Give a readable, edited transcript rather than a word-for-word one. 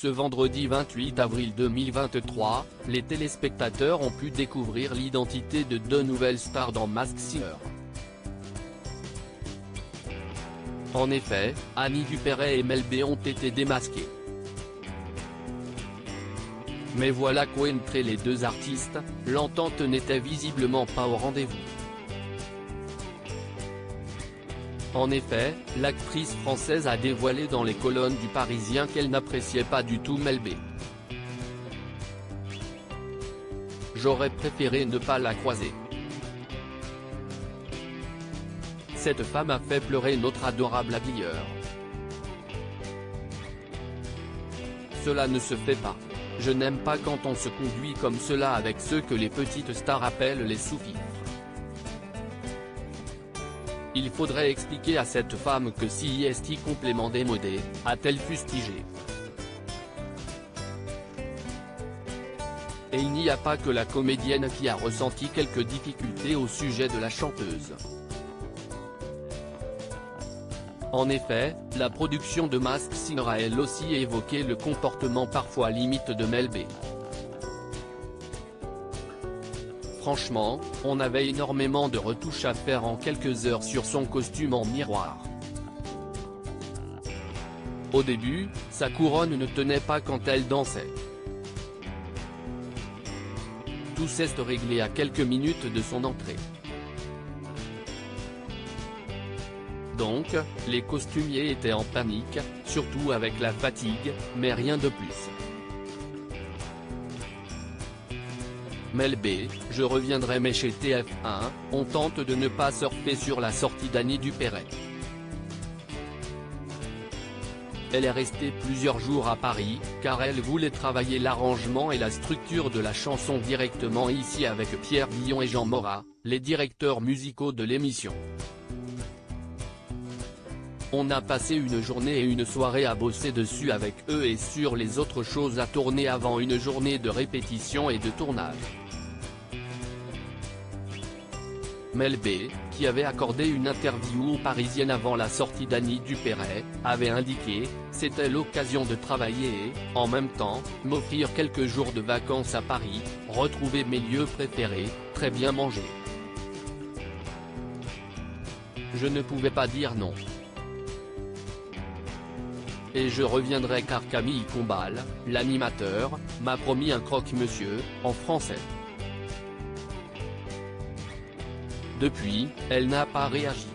Ce vendredi 28 avril 2023, les téléspectateurs ont pu découvrir l'identité de deux nouvelles stars dans Masked Singer. En effet, Annie Dupéret et Mel B ont été démasqués. Mais voilà qu'entre les deux artistes, l'entente n'était visiblement pas au rendez-vous. En effet, l'actrice française a dévoilé dans les colonnes du Parisien qu'elle n'appréciait pas du tout Mel B. J'aurais préféré ne pas la croiser. Cette femme a fait pleurer notre adorable habilleur. Cela ne se fait pas. Je n'aime pas quand on se conduit comme cela avec ceux que les petites stars appellent les sous-fifres. Il faudrait expliquer à cette femme que si est complément démodé, a-t-elle fustigé. Et il n'y a pas que la comédienne qui a ressenti quelques difficultés au sujet de la chanteuse. En effet, la production de Masked Singer a elle aussi évoqué le comportement parfois limite de Mel B. Franchement, on avait énormément de retouches à faire en quelques heures sur son costume en miroir. Au début, sa couronne ne tenait pas quand elle dansait. Tout s'est réglé à quelques minutes de son entrée. Donc, les costumiers étaient en panique, surtout avec la fatigue, mais rien de plus. Mel B, je reviendrai mais chez TF1, on tente de ne pas surfer sur la sortie d'Annie Dupéret. Elle est restée plusieurs jours à Paris, car elle voulait travailler l'arrangement et la structure de la chanson directement ici avec Pierre Guillon et Jean Morat, les directeurs musicaux de l'émission. On a passé une journée et une soirée à bosser dessus avec eux et sur les autres choses à tourner avant une journée de répétition et de tournage. Mel B, qui avait accordé une interview aux Parisiennes avant la sortie d'Annie Dupéret, avait indiqué « C'était l'occasion de travailler et, en même temps, m'offrir quelques jours de vacances à Paris, retrouver mes lieux préférés, très bien manger. » Je ne pouvais pas dire non. Et je reviendrai car Camille Combal, l'animateur, m'a promis un croque-monsieur, en français. Depuis, elle n'a pas réagi.